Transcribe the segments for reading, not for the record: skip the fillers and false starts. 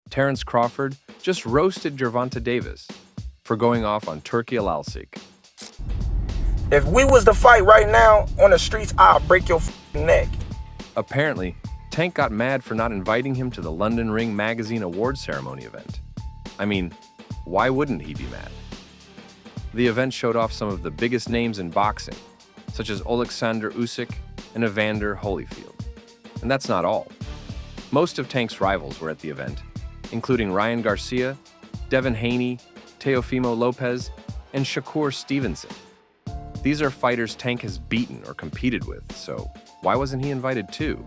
Terence Crawford just roasted Gervonta Davis for going off on Turki Alalsikh. If we was to fight right now on the streets, I'll break your neck. Apparently, Tank got mad for not inviting him to the London Ring Magazine Awards ceremony event. I mean, why wouldn't he be mad? The event showed off some of the biggest names in boxing, such as Alexander Usyk and Evander Holyfield. And that's not all. Most of Tank's rivals were at the event, including Ryan Garcia, Devin Haney, Teofimo Lopez, and Shakur Stevenson. These are fighters Tank has beaten or competed with, so why wasn't he invited too?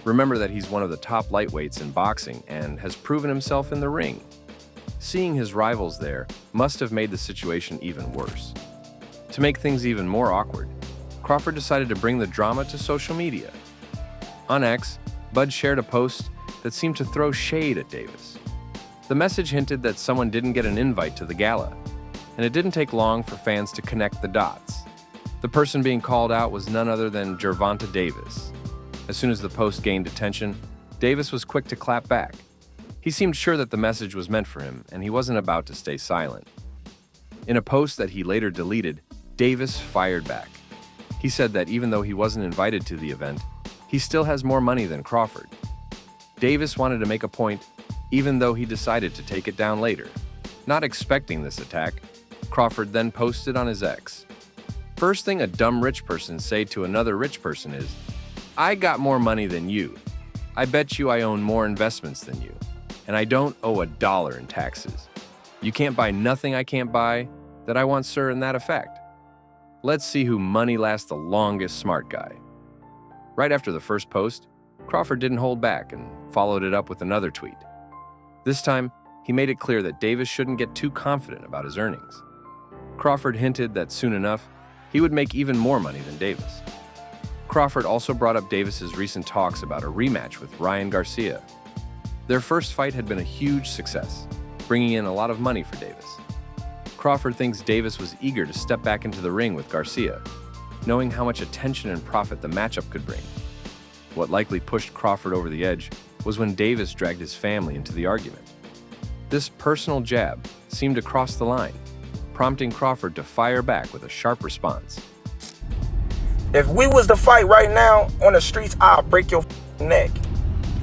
Remember that he's one of the top lightweights in boxing and has proven himself in the ring. Seeing his rivals there must have made the situation even worse. To make things even more awkward, Crawford decided to bring the drama to social media. On X, Bud shared a post that seemed to throw shade at Davis. The message hinted that someone didn't get an invite to the gala, and it didn't take long for fans to connect the dots. The person being called out was none other than Gervonta Davis. As soon as the post gained attention, Davis was quick to clap back. He seemed sure that the message was meant for him, and he wasn't about to stay silent. In a post that he later deleted, Davis fired back. He said that even though he wasn't invited to the event, he still has more money than Crawford. Davis wanted to make a point, even though he decided to take it down later. Not expecting this attack, Crawford then posted on his X. First thing a dumb rich person say to another rich person is, "I got more money than you. I bet you I own more investments than you. And I don't owe $1 in taxes. You can't buy nothing I can't buy that I want, sir," in that effect. Let's see who money lasts the longest, smart guy. Right after the first post, Crawford didn't hold back and followed it up with another tweet. This time, he made it clear that Davis shouldn't get too confident about his earnings. Crawford hinted that soon enough, he would make even more money than Davis. Crawford also brought up Davis's recent talks about a rematch with Ryan Garcia. Their first fight had been a huge success, bringing in a lot of money for Davis. Crawford thinks Davis was eager to step back into the ring with Garcia, knowing how much attention and profit the matchup could bring. What likely pushed Crawford over the edge was when Davis dragged his family into the argument. This personal jab seemed to cross the line, prompting Crawford to fire back with a sharp response. If we was to fight right now on the streets, I'll break your neck.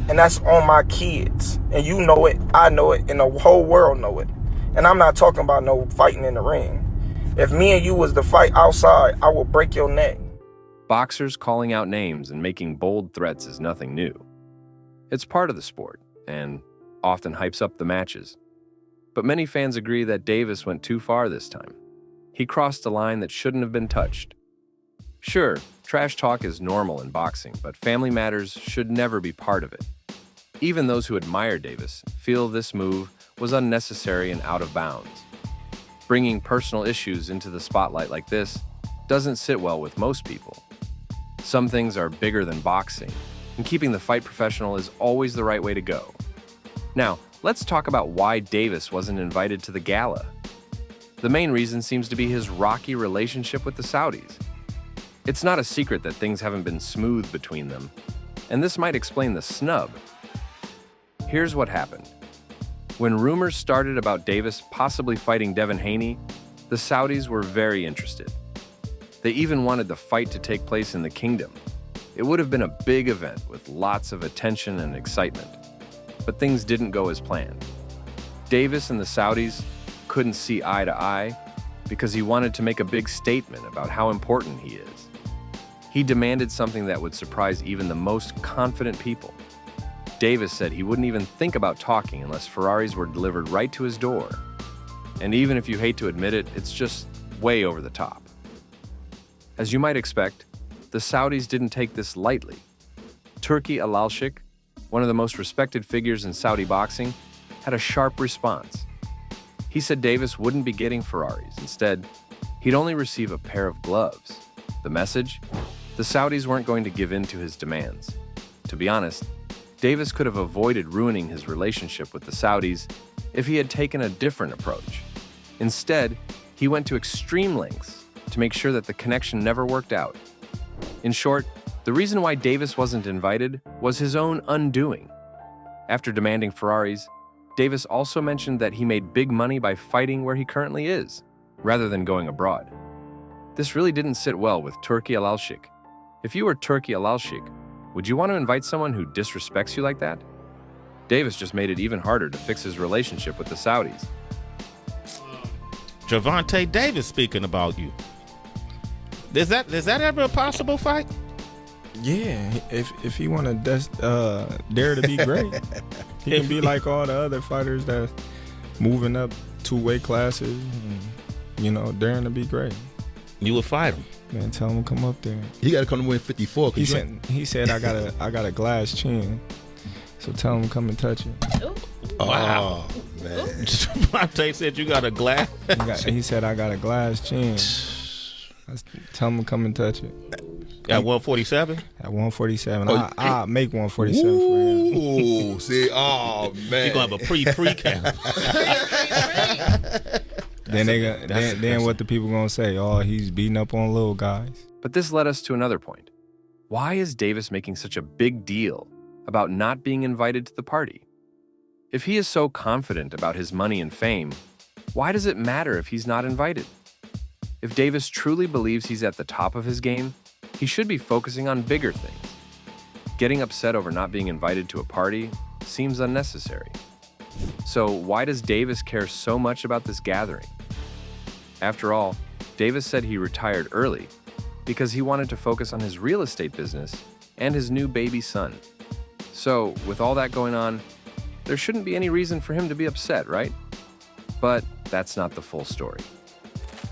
And that's on my kids. And you know it, I know it, and the whole world know it. And I'm not talking about no fighting in the ring. If me and you was to fight outside, I will break your neck. Boxers calling out names and making bold threats is nothing new. It's part of the sport, and often hypes up the matches. But many fans agree that Davis went too far this time. He crossed a line that shouldn't have been touched. Sure, trash talk is normal in boxing, but family matters should never be part of it. Even those who admire Davis feel this move was unnecessary and out of bounds. Bringing personal issues into the spotlight like this doesn't sit well with most people. Some things are bigger than boxing, and keeping the fight professional is always the right way to go. Now, let's talk about why Davis wasn't invited to the gala. The main reason seems to be his rocky relationship with the Saudis. It's not a secret that things haven't been smooth between them, and this might explain the snub. Here's what happened. When rumors started about Davis possibly fighting Devin Haney, the Saudis were very interested. They even wanted the fight to take place in the kingdom. It would have been a big event with lots of attention and excitement. But things didn't go as planned. Davis and the Saudis couldn't see eye to eye because he wanted to make a big statement about how important he is. He demanded something that would surprise even the most confident people. Davis said he wouldn't even think about talking unless Ferraris were delivered right to his door. And even if you hate to admit it, it's just way over the top. As you might expect, the Saudis didn't take this lightly. Turki Alalsikh, one of the most respected figures in Saudi boxing, had a sharp response. He said Davis wouldn't be getting Ferraris. Instead, he'd only receive a pair of gloves. The message? The Saudis weren't going to give in to his demands. To be honest, Davis could have avoided ruining his relationship with the Saudis if he had taken a different approach. Instead, he went to extreme lengths to make sure that the connection never worked out. In short, the reason why Davis wasn't invited was his own undoing. After demanding Ferraris, Davis also mentioned that he made big money by fighting where he currently is, rather than going abroad. This really didn't sit well with Turki Alalsikh. If you were Turki Alalsikh, would you want to invite someone who disrespects you like that? Davis just made it even harder to fix his relationship with the Saudis. Gervonta Davis speaking about you. Is that ever a possible fight? Yeah, if he want to dare to be great, he can be like all the other fighters that's moving up 2 weight classes, and, daring to be great. You would fight him. Man, tell him to come up there. He got to come to win 54. He said I got a glass chin, so tell him to come and touch it. Wow, man. Gervonta said you got a glass. He said I got a glass chin. Tell him to come and touch it. At 147? At 147. I'll make 147 for him. Ooh, see, oh, man. You're going to have a pre-camp. Then what the people going to say? Oh, he's beating up on little guys. But this led us to another point. Why is Davis making such a big deal about not being invited to the party? If he is so confident about his money and fame, why does it matter if he's not invited? If Davis truly believes he's at the top of his game, he should be focusing on bigger things. Getting upset over not being invited to a party seems unnecessary. So why does Davis care so much about this gathering? After all, Davis said he retired early because he wanted to focus on his real estate business and his new baby son. So, with all that going on, there shouldn't be any reason for him to be upset, right? But that's not the full story.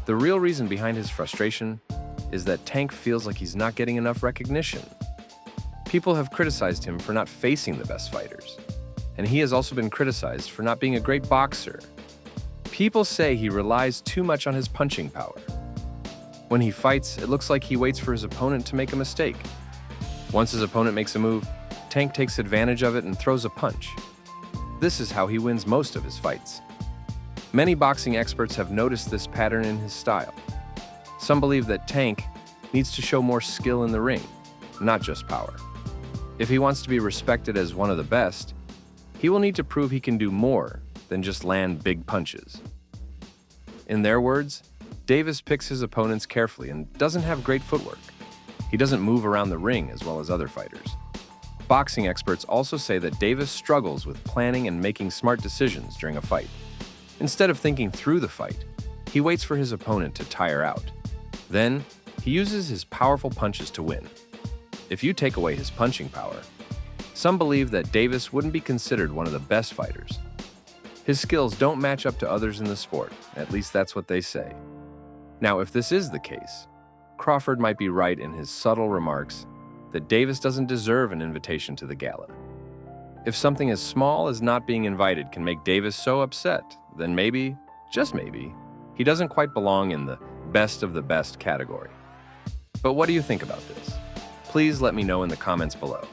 The real reason behind his frustration is that Tank feels like he's not getting enough recognition. People have criticized him for not facing the best fighters, and he has also been criticized for not being a great boxer. People say he relies too much on his punching power. When he fights, it looks like he waits for his opponent to make a mistake. Once his opponent makes a move, Tank takes advantage of it and throws a punch. This is how he wins most of his fights. Many boxing experts have noticed this pattern in his style. Some believe that Tank needs to show more skill in the ring, not just power. If he wants to be respected as one of the best, he will need to prove he can do more than just land big punches. In their words, Davis picks his opponents carefully and doesn't have great footwork. He doesn't move around the ring as well as other fighters. Boxing experts also say that Davis struggles with planning and making smart decisions during a fight. Instead of thinking through the fight, he waits for his opponent to tire out. Then, he uses his powerful punches to win. If you take away his punching power, some believe that Davis wouldn't be considered one of the best fighters. His skills don't match up to others in the sport, at least that's what they say. Now, if this is the case, Crawford might be right in his subtle remarks that Davis doesn't deserve an invitation to the gala. If something as small as not being invited can make Davis so upset, then maybe, just maybe, he doesn't quite belong in the best of the best category. But what do you think about this? Please let me know in the comments below.